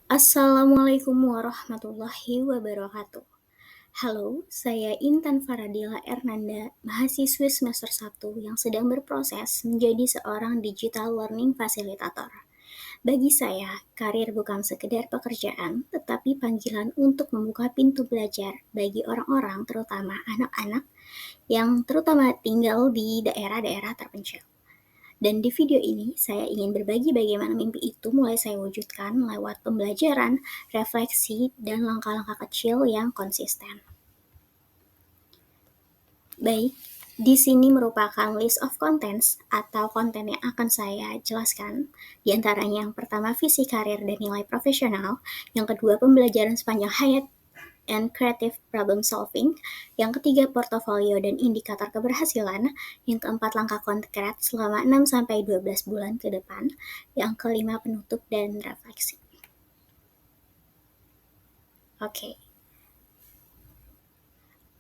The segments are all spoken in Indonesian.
Assalamualaikum warahmatullahi wabarakatuh. Halo, saya Intan Faradila Ernanda, mahasiswi semester 1 yang sedang berproses menjadi seorang digital learning facilitator. Bagi saya, karir bukan sekedar pekerjaan, tetapi panggilan untuk membuka pintu belajar bagi orang-orang, terutama anak-anak, yang terutama tinggal di daerah-daerah terpencil. Dan di video ini, saya ingin berbagi bagaimana mimpi itu mulai saya wujudkan lewat pembelajaran, refleksi, dan langkah-langkah kecil yang konsisten. Baik, di sini merupakan list of contents atau konten yang akan saya jelaskan. Di antaranya yang pertama visi karir dan nilai profesional, yang kedua pembelajaran sepanjang hayat and creative problem solving, yang ketiga portofolio dan indikator keberhasilan, yang keempat langkah konkret selama 6-12 bulan ke depan, yang kelima penutup dan refleksi. Oke.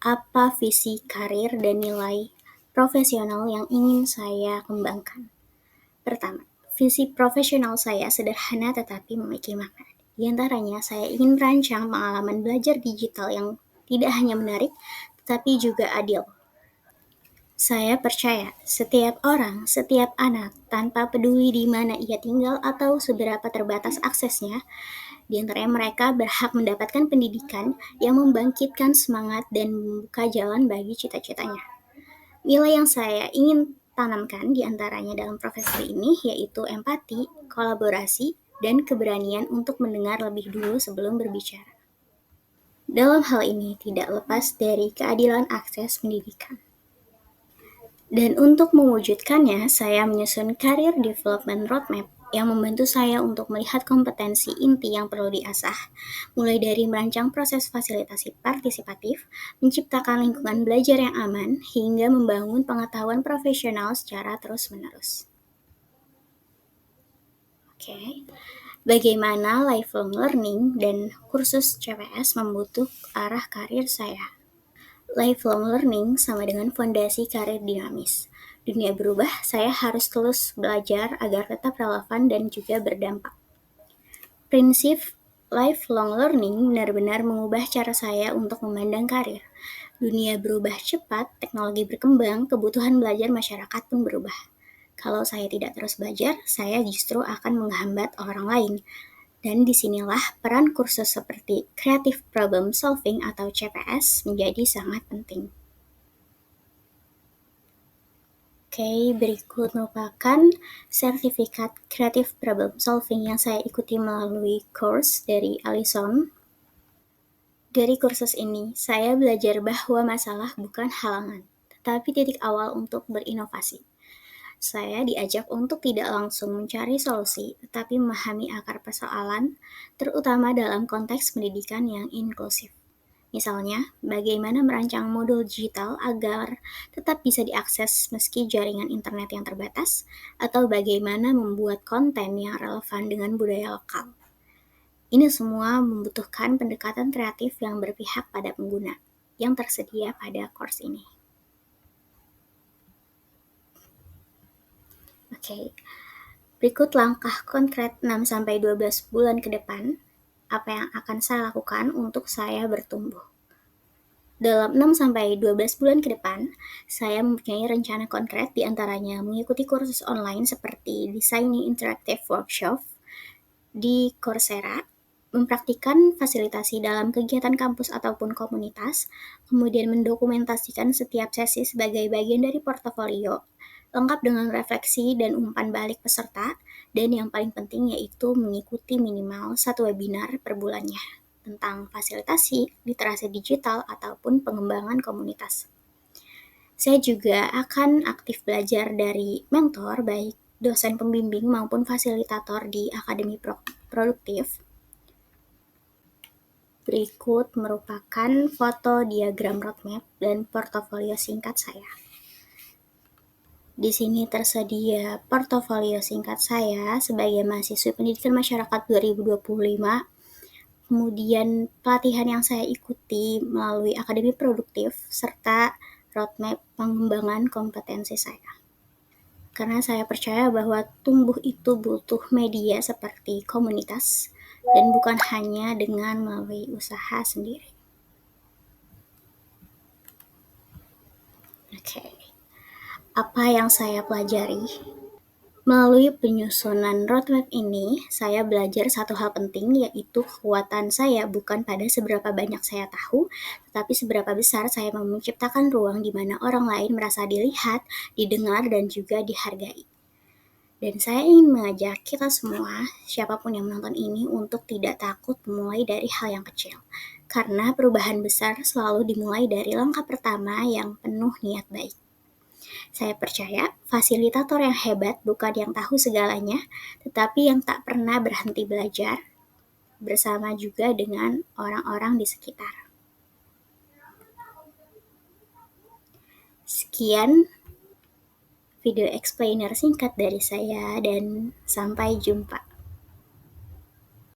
Apa visi karir dan nilai profesional yang ingin saya kembangkan? Pertama, visi profesional saya sederhana tetapi memiliki makna. Di antaranya, saya ingin merancang pengalaman belajar digital yang tidak hanya menarik, tetapi juga adil. Saya percaya setiap orang, setiap anak, tanpa peduli di mana ia tinggal atau seberapa terbatas aksesnya, di antaranya mereka berhak mendapatkan pendidikan yang membangkitkan semangat dan membuka jalan bagi cita-citanya. Nilai yang saya ingin tanamkan di antaranya dalam profesi ini yaitu empati, kolaborasi, dan keberanian untuk mendengar lebih dulu sebelum berbicara. Dalam hal ini tidak lepas dari keadilan akses pendidikan. Dan untuk mewujudkannya, saya menyusun Career Development Roadmap yang membantu saya untuk melihat kompetensi inti yang perlu diasah, mulai dari merancang proses fasilitasi partisipatif, menciptakan lingkungan belajar yang aman, hingga membangun pengetahuan profesional secara terus-menerus. Oke, bagaimana lifelong learning dan kursus CPS membentuk arah karir saya? Lifelong learning sama dengan fondasi karir dinamis. Dunia berubah, saya harus terus belajar agar tetap relevan dan juga berdampak. Prinsip lifelong learning benar-benar mengubah cara saya untuk memandang karir. Dunia berubah cepat, teknologi berkembang, kebutuhan belajar masyarakat pun berubah. Kalau saya tidak terus belajar, saya justru akan menghambat orang lain. Dan disinilah peran kursus seperti Creative Problem Solving atau CPS menjadi sangat penting. Oke, berikut merupakan sertifikat Creative Problem Solving yang saya ikuti melalui course dari Alison. Dari kursus ini, saya belajar bahwa masalah bukan halangan, tetapi titik awal untuk berinovasi. Saya diajak untuk tidak langsung mencari solusi, tetapi memahami akar persoalan, terutama dalam konteks pendidikan yang inklusif. Misalnya, bagaimana merancang modul digital agar tetap bisa diakses meski jaringan internet yang terbatas, atau bagaimana membuat konten yang relevan dengan budaya lokal. Ini semua membutuhkan pendekatan kreatif yang berpihak pada pengguna, yang tersedia pada course ini. Oke, berikut langkah konkret 6-12 bulan ke depan, apa yang akan saya lakukan untuk saya bertumbuh. Dalam 6-12 bulan ke depan, saya mempunyai rencana konkret di antaranya mengikuti kursus online seperti Designing Interactive Workshop di Coursera, mempraktikkan fasilitasi dalam kegiatan kampus ataupun komunitas, kemudian mendokumentasikan setiap sesi sebagai bagian dari portofolio, lengkap dengan refleksi dan umpan balik peserta, dan yang paling penting yaitu mengikuti minimal 1 webinar per bulannya tentang fasilitasi, literasi digital, ataupun pengembangan komunitas. Saya juga akan aktif belajar dari mentor, baik dosen pembimbing maupun fasilitator di Akademi Produktif. Berikut merupakan foto diagram roadmap dan portofolio singkat saya. Di sini tersedia portofolio singkat saya sebagai mahasiswi pendidikan masyarakat 2025. Kemudian pelatihan yang saya ikuti melalui Akademi Produktif, serta roadmap pengembangan kompetensi saya. Karena saya percaya bahwa tumbuh itu butuh media seperti komunitas, dan bukan hanya dengan melalui usaha sendiri. Oke, apa yang saya pelajari? Melalui penyusunan roadmap ini, saya belajar satu hal penting, yaitu kekuatan saya bukan pada seberapa banyak saya tahu, tetapi seberapa besar saya mau menciptakan ruang di mana orang lain merasa dilihat, didengar, dan juga dihargai. Dan saya ingin mengajak kita semua, siapapun yang menonton ini, untuk tidak takut memulai dari hal yang kecil. Karena perubahan besar selalu dimulai dari langkah pertama yang penuh niat baik. Saya percaya fasilitator yang hebat bukan yang tahu segalanya, tetapi yang tak pernah berhenti belajar, bersama juga dengan orang-orang di sekitar. Sekian video explainer singkat dari saya, dan sampai jumpa.